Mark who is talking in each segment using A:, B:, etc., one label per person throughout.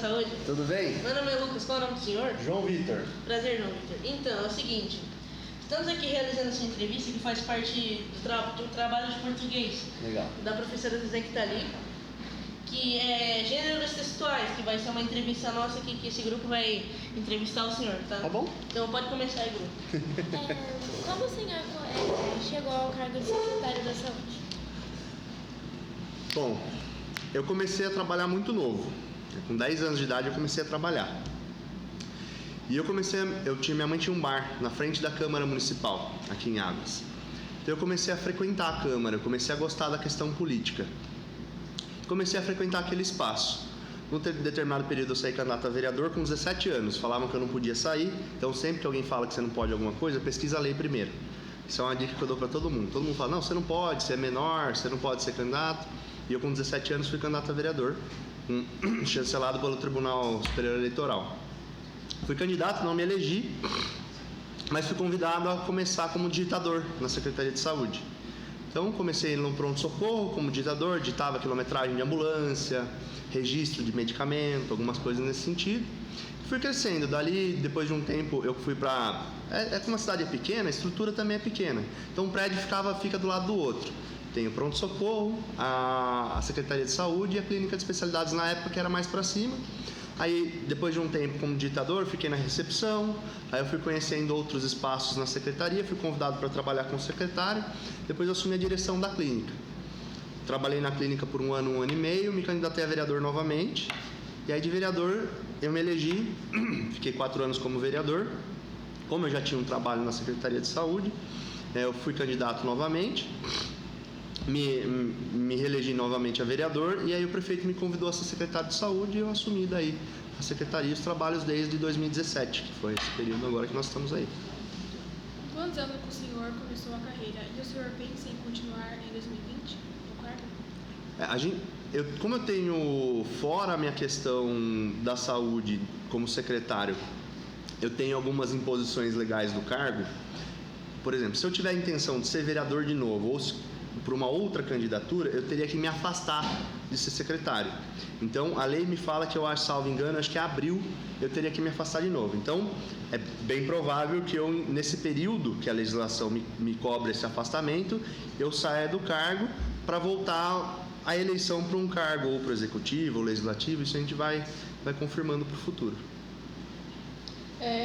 A: Saúde?
B: Tudo bem?
A: Meu nome é Lucas, qual é o nome do senhor?
B: João Vitor.
A: Prazer, João Vitor. Então, é o seguinte, estamos aqui realizando essa entrevista que faz parte do trabalho de português.
B: Legal.
A: Da professora Zé que está ali, que é Gêneros Textuais, que vai ser uma entrevista nossa aqui, que esse grupo vai entrevistar o senhor, tá?
B: Tá bom?
A: Então pode começar aí, grupo.
C: Como o senhor chegou ao cargo de secretário da Saúde?
B: Bom, eu comecei a trabalhar muito novo. Com 10 anos de idade eu comecei a trabalhar. E minha mãe tinha um bar na frente da Câmara Municipal, aqui em Águas. Então eu comecei a frequentar a Câmara, eu comecei a gostar da questão política. Comecei a frequentar aquele espaço. Num determinado período eu saí candidato a vereador com 17 anos. Falavam que eu não podia sair, então sempre que alguém fala que você não pode alguma coisa, pesquisa a lei primeiro. Isso é uma dica que eu dou para todo mundo. Todo mundo fala, não, você não pode, você é menor, você não pode ser candidato. E eu com 17 anos fui candidato a vereador, chancelado pelo Tribunal Superior Eleitoral. Fui candidato, não me elegi, mas fui convidado a começar como digitador na Secretaria de Saúde. Então comecei no pronto-socorro como digitador, digitava quilometragem de ambulância, registro de medicamento, algumas coisas nesse sentido. Fui crescendo, dali depois de um tempo eu fui para... Como a cidade é pequena, a estrutura também é pequena. Então um prédio fica do lado do outro. Tem o pronto-socorro, a Secretaria de Saúde e a Clínica de Especialidades na época que era mais para cima. Aí, depois de um tempo como digitador, fiquei na recepção, aí eu fui conhecendo outros espaços na secretaria, fui convidado para trabalhar com o secretário, depois eu assumi a direção da clínica. Trabalhei na clínica por um ano e meio, me candidatei a vereador novamente, e aí de vereador eu me elegi, fiquei 4 anos como vereador, como eu já tinha um trabalho na Secretaria de Saúde, eu fui candidato novamente, me reelegi novamente a vereador e aí o prefeito me convidou a ser secretário de saúde e eu assumi daí a secretaria e os trabalhos desde 2017, que foi esse período agora que nós estamos aí.
C: Quantos anos que o senhor começou a carreira e o senhor pensa em continuar em 2020 no cargo?
B: Como eu tenho fora a minha questão da saúde como secretário, eu tenho algumas imposições legais do cargo. Por exemplo, se eu tiver a intenção de ser vereador de novo ou para uma outra candidatura, eu teria que me afastar de ser secretário. Então, a lei me fala que eu acho, salvo engano, acho que é abril, eu teria que me afastar de novo. Então, é bem provável que eu, nesse período que a legislação me cobra esse afastamento, eu saia do cargo para voltar à eleição para um cargo, ou para o executivo, ou legislativo, isso a gente vai confirmando para o futuro.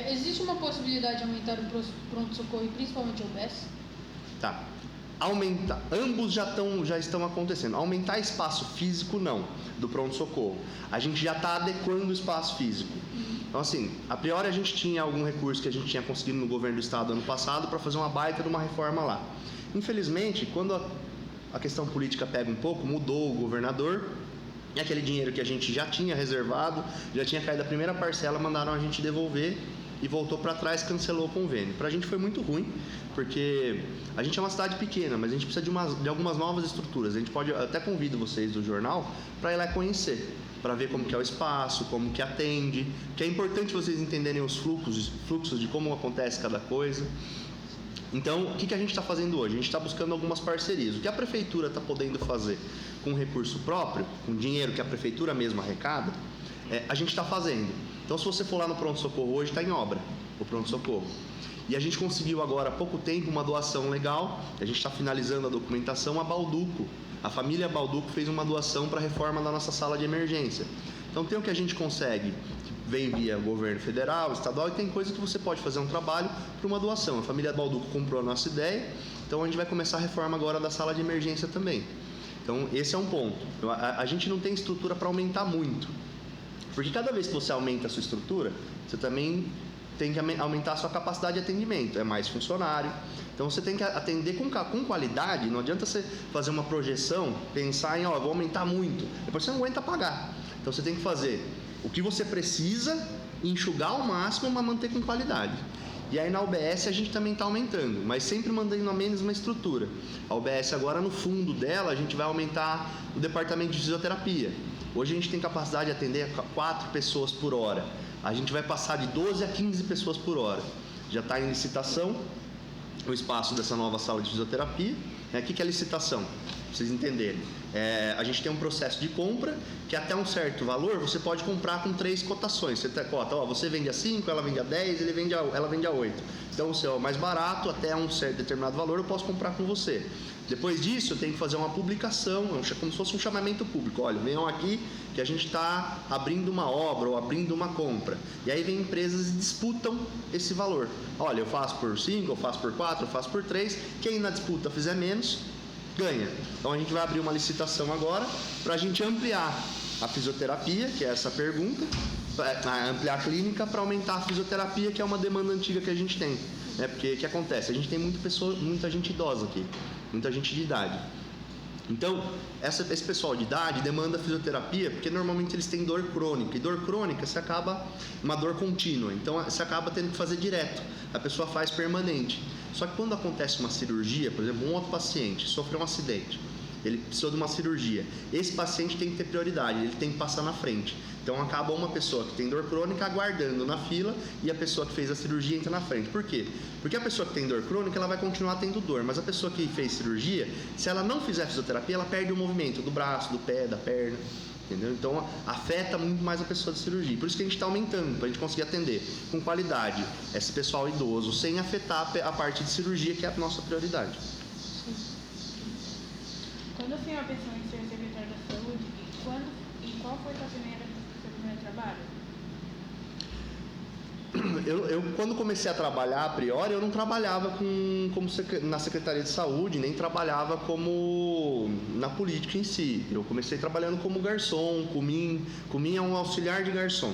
D: Existe uma possibilidade de aumentar o pronto-socorro e principalmente o UBS?
B: Tá. Aumentar, ambos já estão acontecendo. Aumentar espaço físico, não, do pronto-socorro. A gente já está adequando o espaço físico. Então, assim, a priori a gente tinha algum recurso que a gente tinha conseguido no governo do estado ano passado para fazer uma baita de uma reforma lá. Infelizmente, quando a questão política pega um pouco, mudou o governador, e aquele dinheiro que a gente já tinha reservado, já tinha caído a primeira parcela, mandaram a gente devolver e voltou para trás, cancelou o convênio. Para a gente foi muito ruim, porque a gente é uma cidade pequena, mas a gente precisa de algumas novas estruturas. A gente até convido vocês do jornal para ir lá conhecer, para ver como que é o espaço, como que atende, que é importante vocês entenderem os fluxos de como acontece cada coisa. Então, o que a gente está fazendo hoje? A gente está buscando algumas parcerias. O que a prefeitura está podendo fazer com recurso próprio, com dinheiro que a prefeitura mesma arrecada, a gente está fazendo. Então, se você for lá no pronto-socorro hoje, está em obra o pronto-socorro. E a gente conseguiu agora há pouco tempo uma doação legal, a gente está finalizando a documentação, a Balduco. A família Balduco fez uma doação para a reforma da nossa sala de emergência. Então tem o que a gente consegue, que vem via governo federal, estadual, e tem coisa que você pode fazer um trabalho para uma doação. A família Balduco comprou a nossa ideia, então a gente vai começar a reforma agora da sala de emergência também. Então esse é um ponto. A gente não tem estrutura para aumentar muito, porque cada vez que você aumenta a sua estrutura, você também tem que aumentar a sua capacidade de atendimento, é mais funcionário. Então você tem que atender com qualidade, não adianta você fazer uma projeção, pensar em, vou aumentar muito, depois você não aguenta pagar. Então você tem que fazer o que você precisa, enxugar ao máximo, mas manter com qualidade. E aí na UBS a gente também está aumentando, mas sempre mantendo a mesma estrutura. A UBS agora, no fundo dela, a gente vai aumentar o departamento de fisioterapia. Hoje a gente tem capacidade de atender 4 pessoas por hora. A gente vai passar de 12 a 15 pessoas por hora. Já está em licitação o espaço dessa nova sala de fisioterapia. O que é a licitação? vocês entenderem. A gente tem um processo de compra que até um certo valor você pode comprar com 3 cotações. Você cota, você vende a 5, ela vende a 10, ela vende a 8. Então, se é o mais barato, até um certo determinado valor, eu posso comprar com você. Depois disso, eu tenho que fazer uma publicação, como se fosse um chamamento público. Olha, venham aqui que a gente está abrindo uma obra ou abrindo uma compra. E aí vem empresas e disputam esse valor. Olha, eu faço por 5, eu faço por 4, eu faço por 3. Quem na disputa fizer menos, ganha. Então a gente vai abrir uma licitação agora para a gente ampliar a fisioterapia, que é essa pergunta, ampliar a clínica para aumentar a fisioterapia, que é uma demanda antiga que a gente tem. Porque o que acontece? A gente tem muita gente idosa aqui, muita gente de idade. Então, esse pessoal de idade demanda fisioterapia porque normalmente eles têm dor crônica. E dor crônica, você acaba uma dor contínua. Então, você acaba tendo que fazer direto. A pessoa faz permanente. Só que quando acontece uma cirurgia, por exemplo, um outro paciente sofreu um acidente, ele precisou de uma cirurgia. Esse paciente tem que ter prioridade, ele tem que passar na frente. Então acaba uma pessoa que tem dor crônica aguardando na fila e a pessoa que fez a cirurgia entra na frente. Por quê? Porque a pessoa que tem dor crônica, ela vai continuar tendo dor, mas a pessoa que fez cirurgia, se ela não fizer fisioterapia, ela perde o movimento do braço, do pé, da perna. Entendeu? Então afeta muito mais a pessoa de cirurgia. Por isso que a gente está aumentando, para a gente conseguir atender com qualidade esse pessoal idoso, sem afetar a parte de cirurgia, que é a nossa prioridade.
C: Quando o senhor pensou em ser secretário da saúde, e qual foi seu primeiro trabalho?
B: Eu quando comecei a trabalhar, a priori, eu não trabalhava na Secretaria de Saúde, nem trabalhava na política em si. Eu comecei trabalhando como garçom, comim é um auxiliar de garçom.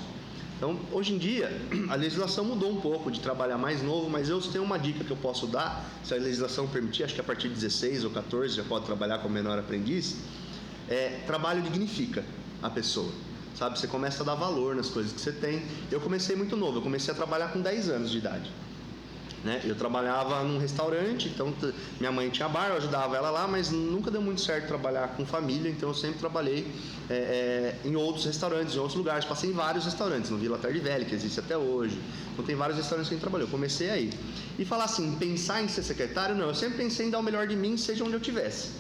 B: Então, hoje em dia, a legislação mudou um pouco de trabalhar mais novo, mas eu tenho uma dica que eu posso dar, se a legislação permitir, acho que a partir de 16 ou 14 já pode trabalhar como menor aprendiz. Trabalho dignifica a pessoa. Sabe, você começa a dar valor nas coisas que você tem. Eu comecei muito novo, eu comecei a trabalhar com 10 anos de idade. Eu trabalhava num restaurante, então minha mãe tinha bar, eu ajudava ela lá, mas nunca deu muito certo trabalhar com família, então eu sempre trabalhei em outros restaurantes, em outros lugares. Passei em vários restaurantes, no Vila Tarde Velha, que existe até hoje. Então tem vários restaurantes que a gente trabalhou. Eu comecei aí. E falar assim, pensar em ser secretário, não. Eu sempre pensei em dar o melhor de mim, seja onde eu estivesse.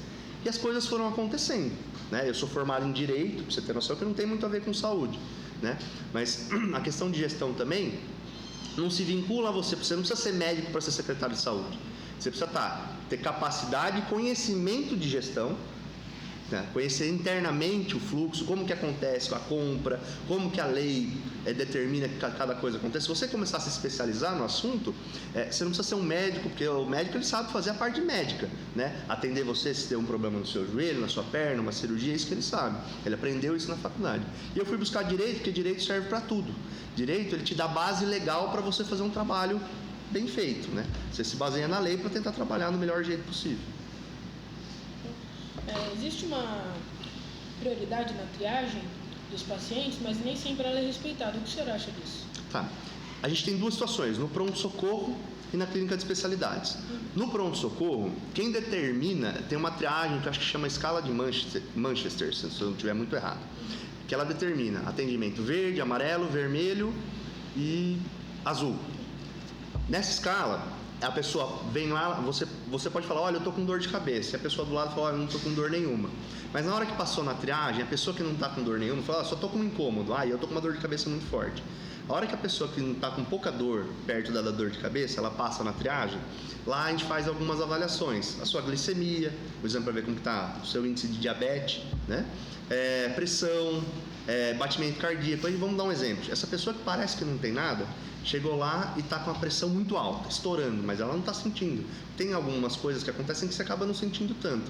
B: E as coisas foram acontecendo. Eu sou formado em Direito, para você ter noção, que não tem muito a ver com saúde. Mas a questão de gestão também não se vincula a você. Você não precisa ser médico para ser secretário de saúde. Você precisa ter capacidade e conhecimento de gestão, conhecer internamente o fluxo, como que acontece a compra, como que a lei determina que cada coisa acontece. Se você começar a se especializar no assunto, você não precisa ser um médico, porque o médico ele sabe fazer a parte médica, atender você se tem um problema no seu joelho, na sua perna, uma cirurgia, é isso que ele sabe. Ele aprendeu isso na faculdade. E eu fui buscar direito, porque direito serve para tudo. Direito, ele te dá base legal para você fazer um trabalho bem feito, Você se baseia na lei para tentar trabalhar no melhor jeito possível.
C: Existe uma prioridade na triagem dos pacientes, mas nem sempre ela é respeitada. O que o senhor acha disso?
B: A gente tem duas situações, no pronto-socorro e na clínica de especialidades. No pronto-socorro, quem determina, tem uma triagem que eu acho que chama escala de Manchester, se eu não estiver muito errado, que ela determina atendimento verde, amarelo, vermelho e azul. Nessa escala, a pessoa vem lá, você pode falar, olha, eu tô com dor de cabeça. E a pessoa do lado fala, olha, eu não tô com dor nenhuma. Mas na hora que passou na triagem, a pessoa que não tá com dor nenhuma fala, só tô com um incômodo. Eu tô com uma dor de cabeça muito forte. A hora que a pessoa que não tá com pouca dor, perto da dor de cabeça, ela passa na triagem, lá a gente faz algumas avaliações. A sua glicemia, o exame para ver como que tá o seu índice de diabetes, pressão, batimento cardíaco. Aí vamos dar um exemplo. Essa pessoa que parece que não tem nada, chegou lá e está com a pressão muito alta, estourando, mas ela não está sentindo. Tem algumas coisas que acontecem que você acaba não sentindo tanto.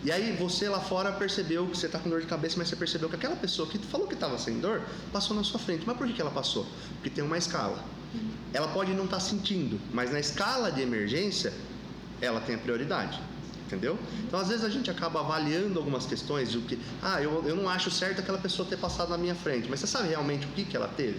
B: E aí você lá fora percebeu que você está com dor de cabeça, mas você percebeu que aquela pessoa que falou que estava sem dor, passou na sua frente. Mas por que ela passou? Porque tem uma escala. Ela pode não estar sentindo, mas na escala de emergência, ela tem a prioridade. Entendeu? Então, às vezes a gente acaba avaliando algumas questões de que, eu não acho certo aquela pessoa ter passado na minha frente, mas você sabe realmente o que ela teve?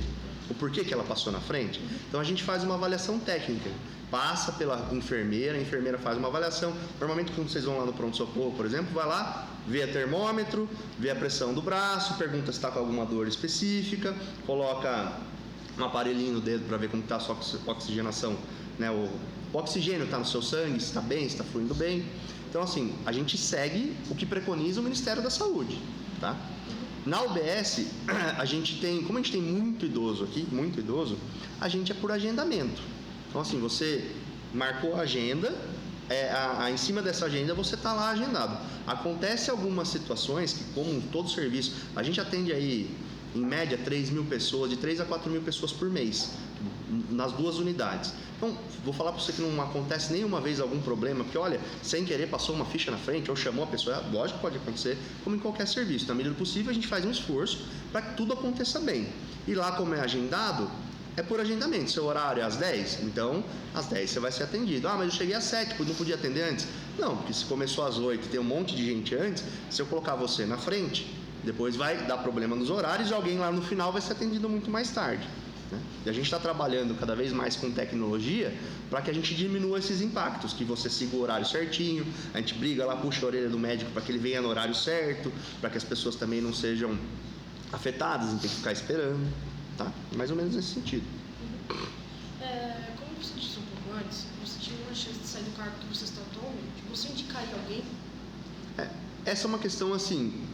B: O porquê que ela passou na frente? Então a gente faz uma avaliação técnica, passa pela enfermeira, a enfermeira faz uma avaliação. Normalmente quando vocês vão lá no pronto-socorro, por exemplo, vai lá, vê a termômetro, vê a pressão do braço, pergunta se está com alguma dor específica, coloca um aparelhinho no dedo para ver como está a sua oxigenação, o oxigênio está no seu sangue, se está bem, se está fluindo bem. Então, assim, a gente segue o que preconiza o Ministério da Saúde, tá? Na UBS, a gente tem, como a gente tem muito idoso aqui, a gente é por agendamento. Então, assim, você marcou a agenda, em cima dessa agenda você está lá agendado. Acontece algumas situações que, como todo serviço, a gente atende aí, em média, 3 mil pessoas, de 3 a 4 mil pessoas por mês, nas 2 unidades. Então, vou falar para você que não acontece nenhuma vez algum problema, porque, olha, sem querer passou uma ficha na frente ou chamou a pessoa, lógico que pode acontecer, como em qualquer serviço. Na medida do possível, a gente faz um esforço para que tudo aconteça bem. E lá, como é agendado, é por agendamento. Seu horário é às 10, então às 10 você vai ser atendido. Ah, mas eu cheguei às 7, não podia atender antes? Não, porque se começou às 8 e tem um monte de gente antes, se eu colocar você na frente, depois vai dar problema nos horários e alguém lá no final vai ser atendido muito mais tarde. Né? E a gente está trabalhando cada vez mais com tecnologia para que a gente diminua esses impactos, que você siga o horário certinho, a gente briga lá, puxa a orelha do médico para que ele venha no horário certo, para que as pessoas também não sejam afetadas em ter que ficar esperando, tá? Mais ou menos nesse sentido.
C: Como você disse um pouco antes, você tinha uma chance de sair do cargo que você está atualmente. Você indicaria alguém?
B: Essa é uma questão, assim,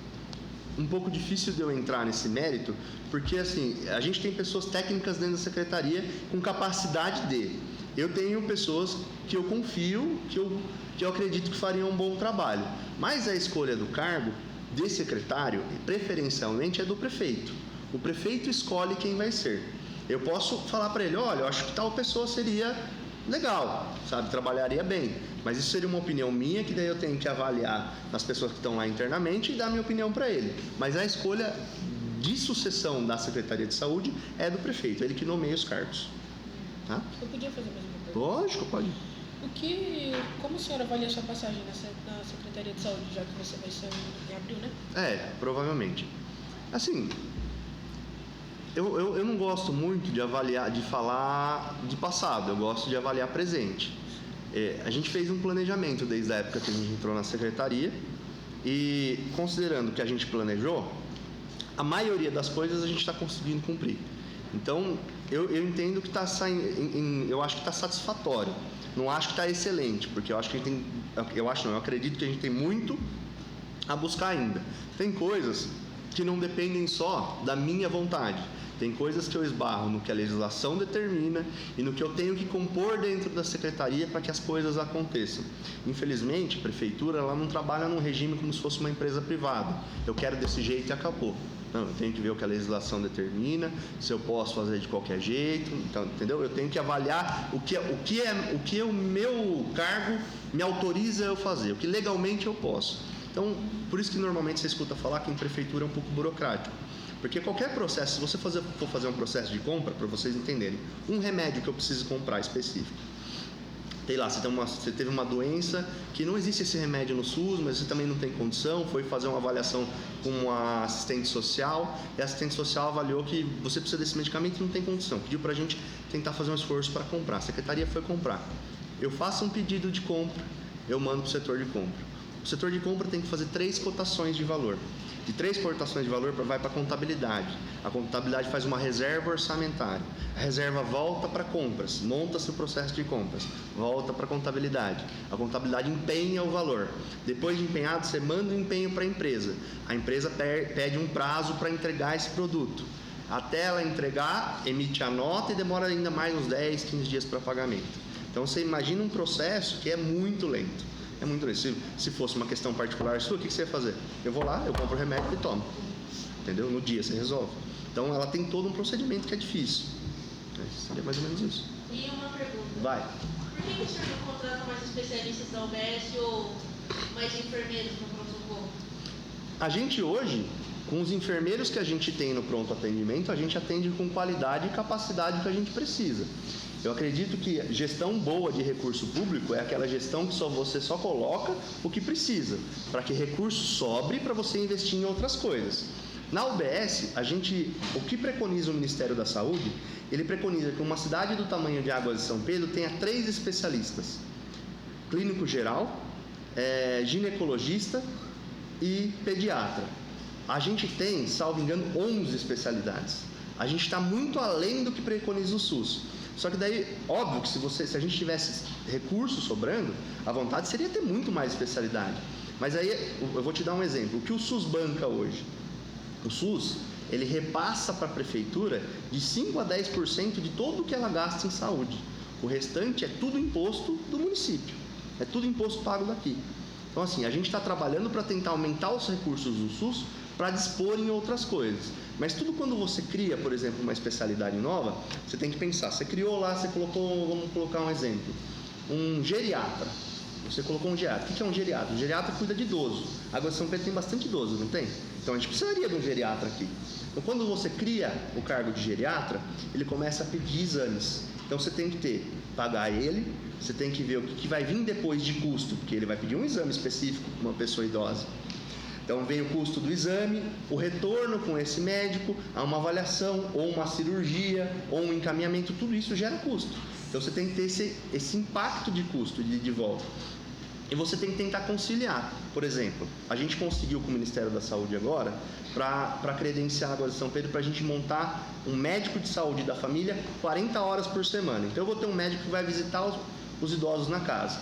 B: um pouco difícil de eu entrar nesse mérito, porque, assim, a gente tem pessoas técnicas dentro da secretaria com capacidade de... Eu tenho pessoas que eu confio, que eu acredito que fariam um bom trabalho. Mas a escolha do cargo de secretário, preferencialmente, é do prefeito. O prefeito escolhe quem vai ser. Eu posso falar para ele, olha, eu acho que tal pessoa seria legal, sabe, trabalharia bem. Mas isso seria uma opinião minha, que daí eu tenho que avaliar as pessoas que estão lá internamente e dar minha opinião para ele. Mas a escolha de sucessão da Secretaria de Saúde é do prefeito, ele que nomeia os cargos. Tá?
D: Eu podia fazer a mesma pergunta?
B: Lógico, pode.
D: Como o senhor avalia a sua passagem na Secretaria de Saúde, já que você vai ser em abril, né?
B: Provavelmente. Assim, eu não gosto muito de avaliar, de falar de passado, eu gosto de avaliar presente. A gente fez um planejamento desde a época que a gente entrou na secretaria e, considerando que a gente planejou, a maioria das coisas a gente está conseguindo cumprir. Então, eu entendo que está saindo, eu acho que está satisfatório. Não acho que está excelente, porque eu acho que a gente tem, eu acredito que a gente tem muito a buscar ainda. Tem coisas que não dependem só da minha vontade. Tem coisas que eu esbarro no que a legislação determina e no que eu tenho que compor dentro da secretaria para que as coisas aconteçam. Infelizmente, a prefeitura ela não trabalha num regime como se fosse uma empresa privada. Eu quero desse jeito e acabou. Não, eu tenho que ver o que a legislação determina, se eu posso fazer de qualquer jeito, então, entendeu? Eu tenho que avaliar o que o meu cargo me autoriza eu fazer, o que legalmente eu posso. Então, por isso que normalmente você escuta falar que em prefeitura é um pouco burocrático. Porque qualquer processo, se você for fazer um processo de compra, para vocês entenderem, um remédio que eu preciso comprar específico. Sei lá, você teve uma doença que não existe esse remédio no SUS, mas você também não tem condição, foi fazer uma avaliação com uma assistente social, e a assistente social avaliou que você precisa desse medicamento e não tem condição. Pediu para a gente tentar fazer um esforço para comprar. A secretaria foi comprar. Eu faço um pedido de compra, eu mando para o setor de compra. O setor de compra tem que fazer 3 cotações de valor. De 3 cotações de valor vai para a contabilidade. A contabilidade faz uma reserva orçamentária. A reserva volta para compras, monta-se o processo de compras, volta para a contabilidade. A contabilidade empenha o valor. Depois de empenhado, você manda o empenho para a empresa. A empresa pede um prazo para entregar esse produto. Até ela entregar, emite a nota e demora ainda mais uns 10, 15 dias para pagamento. Então você imagina um processo que é muito lento. É muito lento. Se fosse uma questão particular sua, o que você ia fazer? Eu vou lá, eu compro o remédio e tomo. Entendeu? No dia você resolve. Então ela tem todo um procedimento que é difícil. Seria mais ou menos isso.
A: E uma pergunta.
B: Vai.
A: Por que o senhor não contrata mais especialistas da UBS ou mais enfermeiros no pronto-socorro?
B: A gente hoje, com os enfermeiros que a gente tem no pronto atendimento, a gente atende com qualidade e capacidade que a gente precisa. Eu acredito que gestão boa de recurso público é aquela gestão que você só coloca o que precisa, para que recurso sobre para você investir em outras coisas. Na UBS, o que preconiza o Ministério da Saúde, ele preconiza que uma cidade do tamanho de Águas de São Pedro tenha 3 especialistas: clínico geral, ginecologista e pediatra. A gente tem, salvo engano, 11 especialidades. A gente está muito além do que preconiza o SUS. Só que daí, óbvio que se a gente tivesse recursos sobrando, a vontade seria ter muito mais especialidade. Mas aí, eu vou te dar um exemplo. O que o SUS banca hoje? O SUS, ele repassa para a prefeitura de 5 a 10% de tudo que ela gasta em saúde. O restante é tudo imposto do município. É tudo imposto pago daqui. Então, assim, a gente está trabalhando para tentar aumentar os recursos do SUS para dispor em outras coisas. Mas tudo quando você cria, por exemplo, uma especialidade nova, você tem que pensar. Você criou lá, você colocou, vamos colocar um exemplo, um geriatra. Você colocou um geriatra. O que é um geriatra? Um geriatra cuida de idoso. Agora, São Pedro tem bastante idoso, não tem? Então, a gente precisaria de um geriatra aqui. Então, quando você cria o cargo de geriatra, ele começa a pedir exames. Então, você tem que pagar ele, você tem que ver o que vai vir depois de custo, porque ele vai pedir um exame específico para uma pessoa idosa. Então, vem o custo do exame, o retorno com esse médico, a uma avaliação, ou uma cirurgia, ou um encaminhamento, tudo isso gera custo. Então, você tem que ter esse impacto de custo de volta. E você tem que tentar conciliar. Por exemplo, a gente conseguiu com o Ministério da Saúde agora, para credenciar agora de São Pedro, para a gente montar um médico de saúde da família 40 horas por semana. Então, eu vou ter um médico que vai visitar os idosos na casa.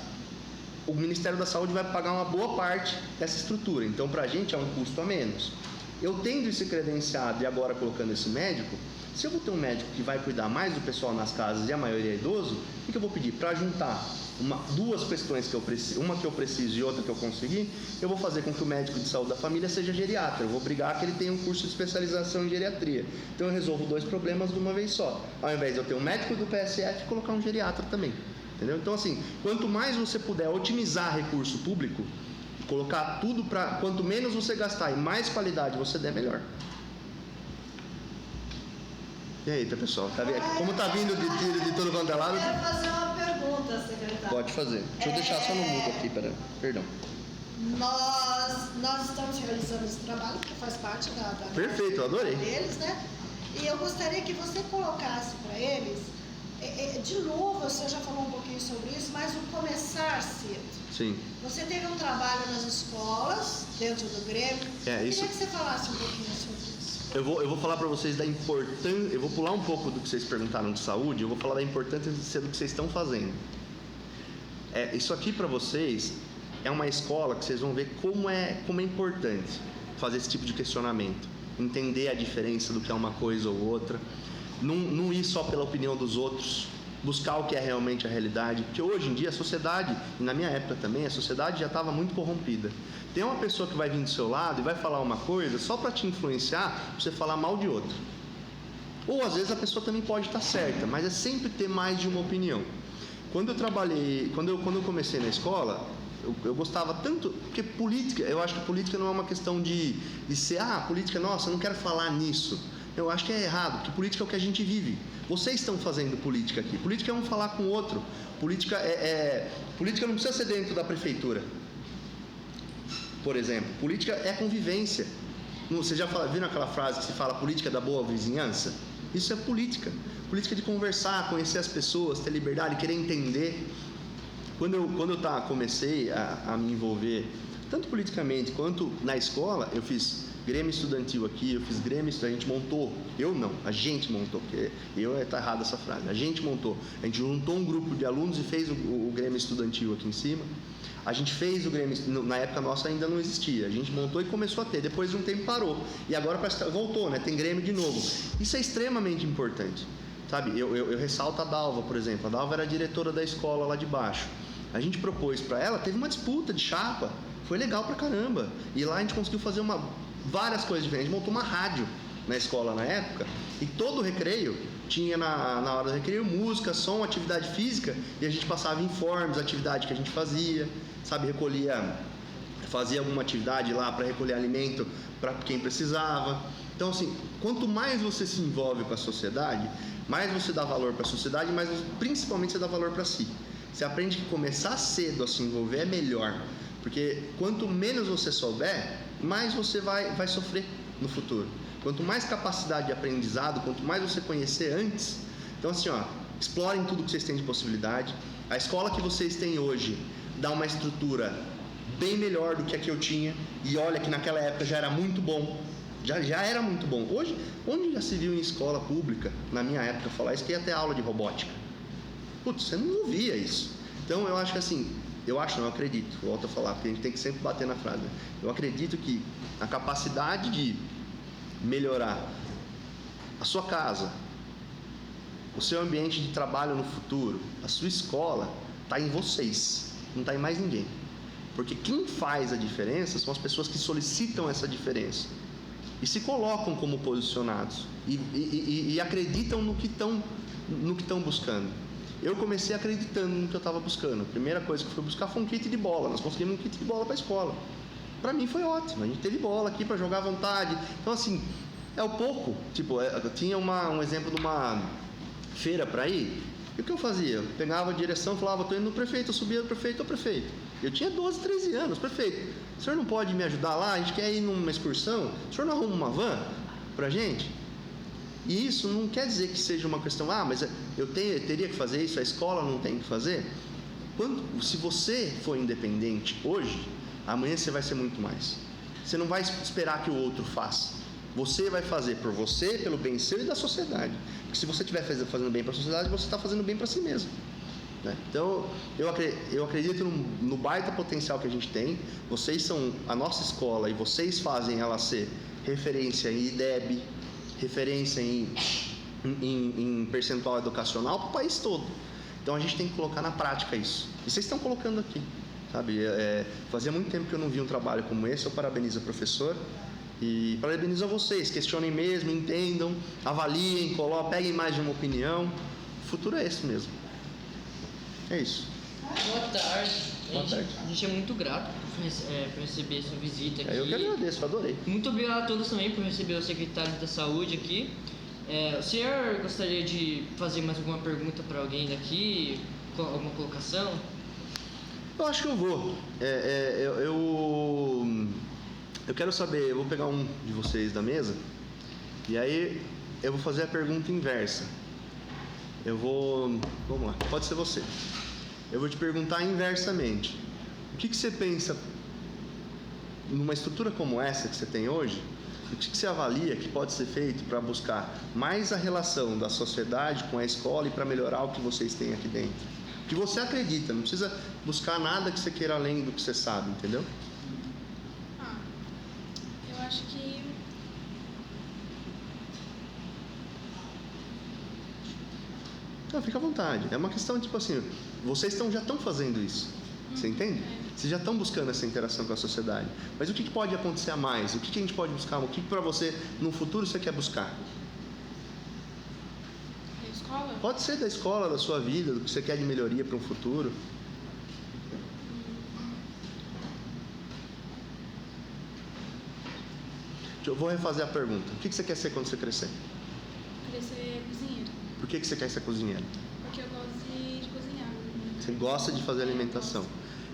B: O Ministério da Saúde vai pagar uma boa parte dessa estrutura. Então, para a gente é um custo a menos. Eu tendo esse credenciado e agora colocando esse médico, se eu vou ter um médico que vai cuidar mais do pessoal nas casas e a maioria é idoso, o que eu vou pedir? Para juntar duas questões que eu preciso, uma que eu preciso e outra que eu consegui, eu vou fazer com que o médico de saúde da família seja geriatra. Eu vou obrigar que ele tenha um curso de especialização em geriatria. Então, eu resolvo 2 problemas de uma vez só. Ao invés de eu ter um médico do PSF, colocar um geriatra também. Entendeu? Então, assim, quanto mais você puder otimizar recurso público, colocar tudo para... Quanto menos você gastar e mais qualidade você der, melhor. E aí, pessoal? Tá vendo? Como tá vindo de tiro de todo quanto é lado?
E: Eu quero fazer uma pergunta, secretário.
B: Pode fazer. Deixa eu deixar só no mudo aqui, perdão.
E: Nós estamos realizando esse trabalho, que faz parte da
B: Perfeito, eu adorei.
E: Deles, né? E eu gostaria que você colocasse para eles, de novo, você já falou um pouquinho sobre isso, mas o começar cedo.
B: Sim.
E: Você teve um trabalho nas escolas, dentro do Grêmio. Eu queria que você falasse um pouquinho sobre isso.
B: Eu vou falar para vocês da importância. Eu vou pular um pouco do que vocês perguntaram de saúde. Eu vou falar da importância do que vocês estão fazendo. Isso aqui para vocês é uma escola que vocês vão ver como é importante fazer esse tipo de questionamento, entender a diferença do que é uma coisa ou outra, não ir só pela opinião dos outros, buscar o que é realmente a realidade, porque hoje em dia a sociedade, e na minha época também, a sociedade já estava muito corrompida. Tem uma pessoa que vai vir do seu lado e vai falar uma coisa só para te influenciar, para você falar mal de outra. Ou às vezes a pessoa também pode estar certa, mas é sempre ter mais de uma opinião. Quando eu comecei na escola, eu gostava tanto, porque política, eu acho que política não é uma questão de ser, política, nossa, eu não quero falar nisso. Eu acho que é errado, porque política é o que a gente vive. Vocês estão fazendo política aqui. Política é um falar com o outro. Política política não precisa ser dentro da prefeitura. Por exemplo, política é convivência. Você já viram aquela frase que se fala política da boa vizinhança? Isso é política. Política de conversar, conhecer as pessoas, ter liberdade, querer entender. Quando eu comecei a me envolver, tanto politicamente quanto na escola, eu fiz Grêmio Estudantil aqui, eu fiz Grêmio Estudantil, a gente montou, eu não, a gente montou, porque tá errada essa frase, a gente montou, a gente juntou um grupo de alunos e fez o Grêmio Estudantil aqui em cima, a gente fez o Grêmio, na época nossa ainda não existia, a gente montou e começou a ter, depois de um tempo parou, e agora voltou, né, tem Grêmio de novo, isso é extremamente importante, sabe, eu ressalto a Dalva, por exemplo, a Dalva era a diretora da escola lá de baixo, a gente propôs para ela, teve uma disputa de chapa, foi legal pra caramba, e lá a gente conseguiu fazer várias coisas diferentes. A gente montou uma rádio na escola na época e todo recreio tinha na hora do recreio música, som, atividade física e a gente passava informes, atividade que a gente fazia, sabe, fazia alguma atividade lá para recolher alimento para quem precisava. Então, assim, quanto mais você se envolve com a sociedade, mais você dá valor para a sociedade, mas principalmente você dá valor para si. Você aprende que começar cedo a se envolver é melhor, porque quanto menos você souber, mais você vai sofrer no futuro. Quanto mais capacidade de aprendizado, quanto mais você conhecer antes, então assim, explorem tudo que vocês têm de possibilidade. A escola que vocês têm hoje dá uma estrutura bem melhor do que a que eu tinha, e olha que naquela época já era muito bom, já era muito bom. Hoje, onde já se viu em escola pública, na minha época, falar isso, que ia ter aula de robótica? putz, você não ouvia isso. Então eu acho que assim, eu acredito, volto a falar, porque a gente tem que sempre bater na frase, né? Eu acredito que a capacidade de melhorar a sua casa, o seu ambiente de trabalho no futuro, a sua escola, está em vocês, não está em mais ninguém. Porque quem faz a diferença são as pessoas que solicitam essa diferença e se colocam como posicionados e acreditam no que estão buscando. Eu comecei acreditando no que eu estava buscando. A primeira coisa que eu fui buscar foi um kit de bola. Nós conseguimos um kit de bola para a escola. Para mim foi ótimo. A gente teve bola aqui para jogar à vontade. Então assim, é o pouco. Tipo, eu tinha um exemplo de uma feira para ir. E o que eu fazia? Eu pegava a direção e falava, estou indo no prefeito. Eu subia no prefeito, prefeito. Eu tinha 12, 13 anos. Prefeito, o senhor não pode me ajudar lá? A gente quer ir numa excursão. O senhor não arruma uma van para a gente? E isso não quer dizer que seja uma questão, mas eu teria que fazer isso, a escola não tem que fazer. Se você for independente hoje, amanhã você vai ser muito mais. Você não vai esperar que o outro faça. Você vai fazer por você, pelo bem seu e da sociedade. Porque se você estiver fazendo bem para a sociedade, você está fazendo bem para si mesmo. Né? Então, eu acredito no baita potencial que a gente tem. Vocês são a nossa escola e vocês fazem ela ser referência em IDEB, referência em percentual educacional para o país todo. Então a gente tem que colocar na prática isso. E vocês estão colocando aqui, sabe? Fazia muito tempo que eu não vi um trabalho como esse. Eu parabenizo a professora e parabenizo a vocês. Questionem mesmo, entendam, avaliem, peguem mais de uma opinião. O futuro é esse mesmo. É isso.
F: Boa tarde.
B: Boa tarde.
F: A gente é muito grato por receber essa visita aqui.
B: Eu que agradeço, adorei.
F: Muito obrigado a todos também por receber o secretário da Saúde aqui. O senhor gostaria de fazer mais alguma pergunta para alguém daqui? Alguma colocação?
B: Eu acho que eu vou. Eu quero saber, eu vou pegar um de vocês da mesa e aí eu vou fazer a pergunta inversa. Vamos lá, pode ser você. Eu vou te perguntar inversamente. O que você pensa numa estrutura como essa que você tem hoje? O que você avalia que pode ser feito para buscar mais a relação da sociedade com a escola e para melhorar o que vocês têm aqui dentro? O que você acredita, não precisa buscar nada que você queira além do que você sabe, entendeu?
C: Eu acho que
B: Não, fica à vontade. É uma questão tipo assim, vocês já estão fazendo isso. Você entende? Vocês já estão buscando essa interação com a sociedade. Mas o que pode acontecer a mais? O que a gente pode buscar? O que para você, no futuro, você quer buscar?
C: da escola,
B: Pode ser da escola, da sua vida, do que você quer de melhoria para um futuro. Eu vou refazer a pergunta. O que você quer ser quando você crescer?
C: eu queria ser cozinheira,
B: Por que você quer ser cozinheiro?
C: porque eu gosto de cozinhar.
B: Você gosta de fazer alimentação.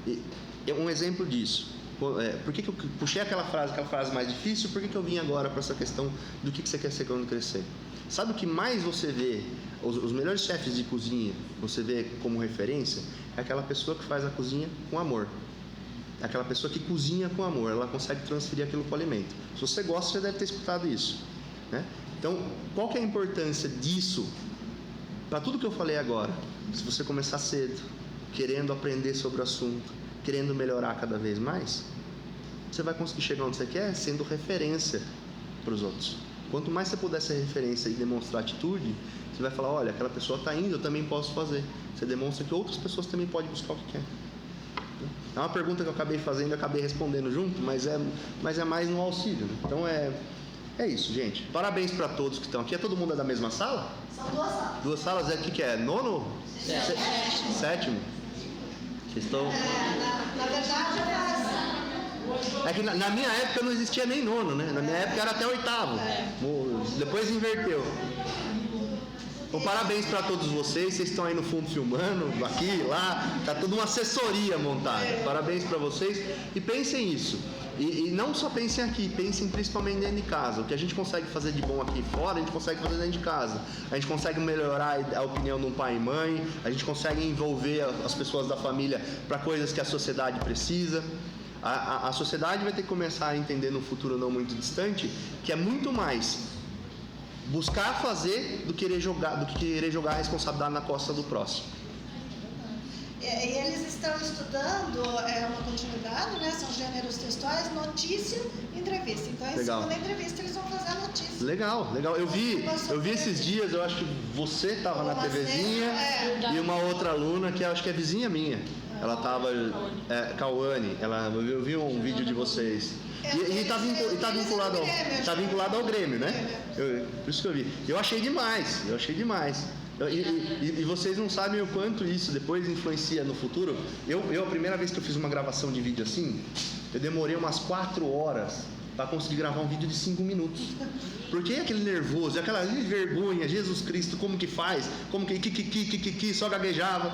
B: E um exemplo disso. Por que eu puxei aquela frase mais difícil? Por que eu vim agora para essa questão do que você quer ser quando crescer? Sabe o que mais você vê? Os melhores chefes de cozinha, você vê como referência, é aquela pessoa que faz a cozinha com amor. É aquela pessoa que cozinha com amor. Ela consegue transferir aquilo para o alimento. Se você gosta, você deve ter escutado isso, né? Então, qual que é a importância disso para tudo que eu falei agora? Se você começar cedo, querendo aprender sobre o assunto, querendo melhorar cada vez mais, você vai conseguir chegar onde você quer sendo referência para os outros. Quanto mais você puder ser referência e demonstrar atitude, você vai falar, olha, aquela pessoa está indo, eu também posso fazer. Você demonstra que outras pessoas também podem buscar o que quer. É uma pergunta que eu acabei fazendo e acabei respondendo junto, mas é mais no auxílio, né? Então é isso, gente. Parabéns para todos que estão aqui. É todo mundo da mesma sala?
E: São 2 salas.
B: 2 salas, o que é? Nono? Sétimo? Vocês estão...
E: Na verdade,
B: É que na minha época não existia nem nono, né? Na minha época era até 8º. Depois inverteu. Então, parabéns para todos vocês. Vocês estão aí no fundo filmando, aqui, lá. Tá toda uma assessoria montada. Parabéns para vocês. E pensem isso. E não só pensem aqui, pensem principalmente dentro de casa. O que a gente consegue fazer de bom aqui fora, a gente consegue fazer dentro de casa. A gente consegue melhorar a opinião de um pai e mãe. A gente consegue envolver as pessoas da família para coisas que a sociedade precisa. A sociedade vai ter que começar a entender no futuro não muito distante que é muito mais buscar fazer do que querer jogar a responsabilidade na costa do próximo.
E: E eles estão estudando, uma continuidade, né? São gêneros textuais, notícia e entrevista. Então, em
B: Legal.
E: cima da entrevista, eles vão fazer a notícia.
B: Legal. Eu vi esses dias, eu acho que você estava na TVzinha e uma outra aluna que eu acho que é vizinha minha. Ela estava, Cauane, eu vi um vídeo de vocês. E tá vinculado ao Grêmio, né? Por isso que eu vi. Eu achei demais. E vocês não sabem o quanto isso depois influencia no futuro. A primeira vez que eu fiz uma gravação de vídeo assim, eu demorei umas 4 horas para conseguir gravar um vídeo de 5 minutos. Porque é aquele nervoso, aquela vergonha, Jesus Cristo, como que faz? Como que, só gaguejava.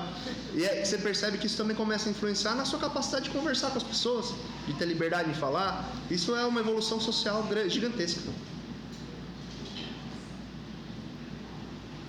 B: E aí você percebe que isso também começa a influenciar na sua capacidade de conversar com as pessoas, de ter liberdade de falar. Isso é uma evolução social gigantesca.